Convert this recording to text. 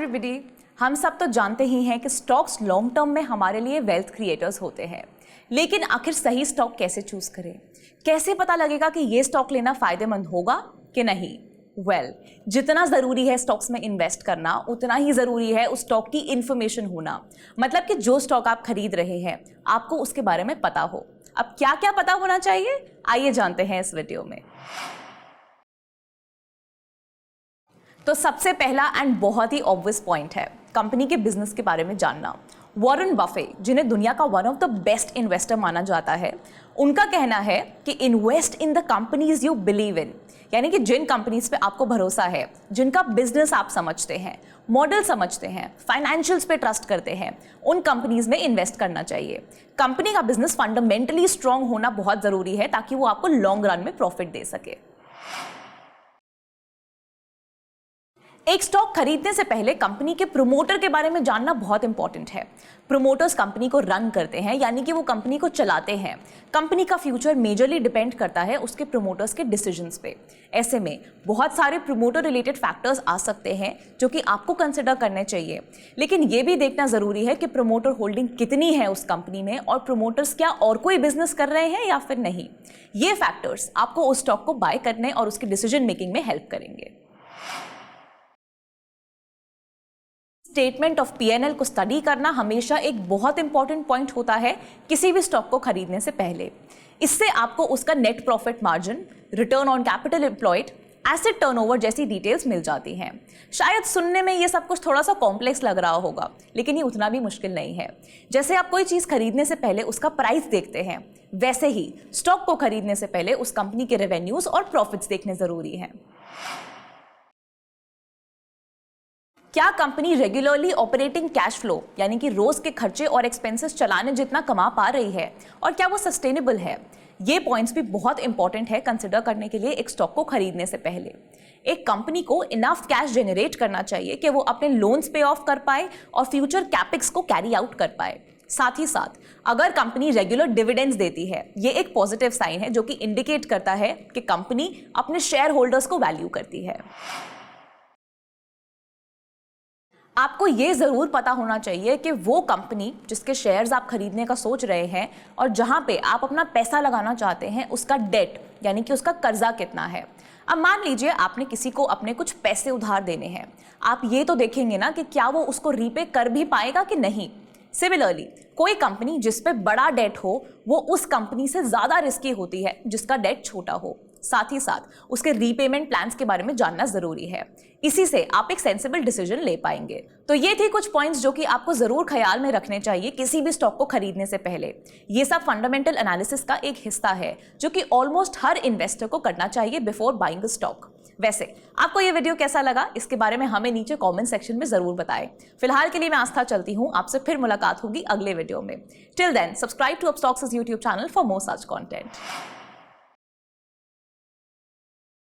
Everybody, हम सब तो जानते ही हैं कि स्टॉक्स लॉन्ग टर्म में हमारे लिए वेल्थ क्रिएटर्स होते हैं। लेकिन आखिर सही स्टॉक कैसे चूज करें? कैसे पता लगेगा कि ये स्टॉक लेना फायदेमंद होगा कि नहीं? जितना ज़रूरी है स्टॉक्स में इन्वेस्ट करना, उतना ही ज़रूरी है उस स्टॉक की इन्फॉर्मेशन होना। मतलब कि जो स्टॉक आप खरीद रहे हैं आपको उसके बारे में पता हो। अब क्या क्या पता होना चाहिए, आइए जानते हैं इस वीडियो में। तो सबसे पहला एंड बहुत ही ऑब्वियस पॉइंट है कंपनी के बिजनेस के बारे में जानना। वॉरेन बफे, जिन्हें दुनिया का one of the best investor माना जाता है, उनका कहना है कि invest in the companies you believe in, यानी कि जिन कंपनीज पे आपको भरोसा है, जिनका बिजनेस आप समझते हैं, मॉडल समझते हैं, फाइनेंशियल्स पे ट्रस्ट करते हैं, उन कंपनीज में इन्वेस्ट करना चाहिए। कंपनी का बिजनेस फंडामेंटली स्ट्रांग होना बहुत जरूरी है ताकि वो आपको लॉन्ग रन में प्रॉफिट दे सके। एक स्टॉक खरीदने से पहले कंपनी के प्रमोटर के बारे में जानना बहुत इंपॉर्टेंट है। प्रमोटर्स कंपनी को रन करते हैं, यानी कि वो कंपनी को चलाते हैं। कंपनी का फ्यूचर मेजरली डिपेंड करता है उसके प्रमोटर्स के डिसीजंस पे। ऐसे में बहुत सारे प्रमोटर रिलेटेड फैक्टर्स आ सकते हैं जो कि आपको कंसिडर करने चाहिए। लेकिन ये भी देखना ज़रूरी है कि प्रमोटर होल्डिंग कितनी है उस कंपनी में, और प्रमोटर्स क्या और कोई बिजनेस कर रहे हैं या फिर नहीं। ये फैक्टर्स आपको उस स्टॉक को बाय करने और उसकी डिसीजन मेकिंग में हेल्प करेंगे। स्टेटमेंट ऑफ पीएनएल को स्टडी करना हमेशा एक बहुत इंपॉर्टेंट पॉइंट होता है किसी भी स्टॉक को खरीदने से पहले। इससे आपको उसका net profit margin, return on capital employed, asset turnover जैसी डिटेल्स मिल जाती हैं। शायद सुनने में ये सब कुछ थोड़ा सा कॉम्प्लेक्स लग रहा होगा, लेकिन ये उतना भी मुश्किल नहीं है। जैसे आप कोई चीज़ खरीदने से पहले उसका प्राइस देखते हैं, वैसे ही स्टॉक को खरीदने से पहले उस कंपनी के रेवेन्यूज और प्रॉफिट्स देखने जरूरी हैं। क्या company regularly operating cash flow, यानी कि रोज के खर्चे और एक्सपेंसेस चलाने जितना कमा पा रही है, और क्या वो सस्टेनेबल है? ये पॉइंट्स भी बहुत इंपॉर्टेंट है कंसिडर करने के लिए एक स्टॉक को खरीदने से पहले। एक कंपनी को इनफ कैश जनरेट करना चाहिए कि वो अपने लोन्स पे ऑफ कर पाए और फ्यूचर कैपेक्स को कैरी आउट कर पाए। साथ ही साथ अगर कंपनी रेगुलर डिविडेंड्स देती है, ये एक पॉजिटिव साइन है जो कि इंडिकेट करता है कि कंपनी अपने शेयर होल्डर्स को वैल्यू करती है। आपको ये ज़रूर पता होना चाहिए कि वो कंपनी जिसके शेयर्स आप खरीदने का सोच रहे हैं और जहां पे आप अपना पैसा लगाना चाहते हैं, उसका डेट यानी कि उसका कर्जा कितना है। अब मान लीजिए आपने किसी को अपने कुछ पैसे उधार देने हैं, आप ये तो देखेंगे ना कि क्या वो उसको रीपे कर भी पाएगा कि नहीं। सिमिलरली कोई कंपनी जिस पे बड़ा डेट हो, वो उस कंपनी से ज़्यादा रिस्की होती है जिसका डेट छोटा हो। साथ ही साथ उसके रीपेमेंट प्लान्स के बारे में जानना जरूरी है। इसी से आप एक सेंसिबल डिसीजन ले पाएंगे। तो ये थे कुछ पॉइंट्स जो कि आपको जरूर ख्याल में रखने चाहिए किसी भी स्टॉक को खरीदने से पहले। ये सब फंडामेंटल एनालिसिस का एक हिस्सा है जो कि ऑलमोस्ट हर इन्वेस्टर को करना चाहिए बिफोर बाइंग अ स्टॉक। वैसे आपको ये वीडियो कैसा लगा, इसके बारे में हमें नीचे कमेंट सेक्शन में जरूर बताएं। फिलहाल के लिए मैं आस्था चलती हूँ, आपसे फिर मुलाकात होगी अगले वीडियो में। Till then subscribe to Upstox YouTube channel for more such content.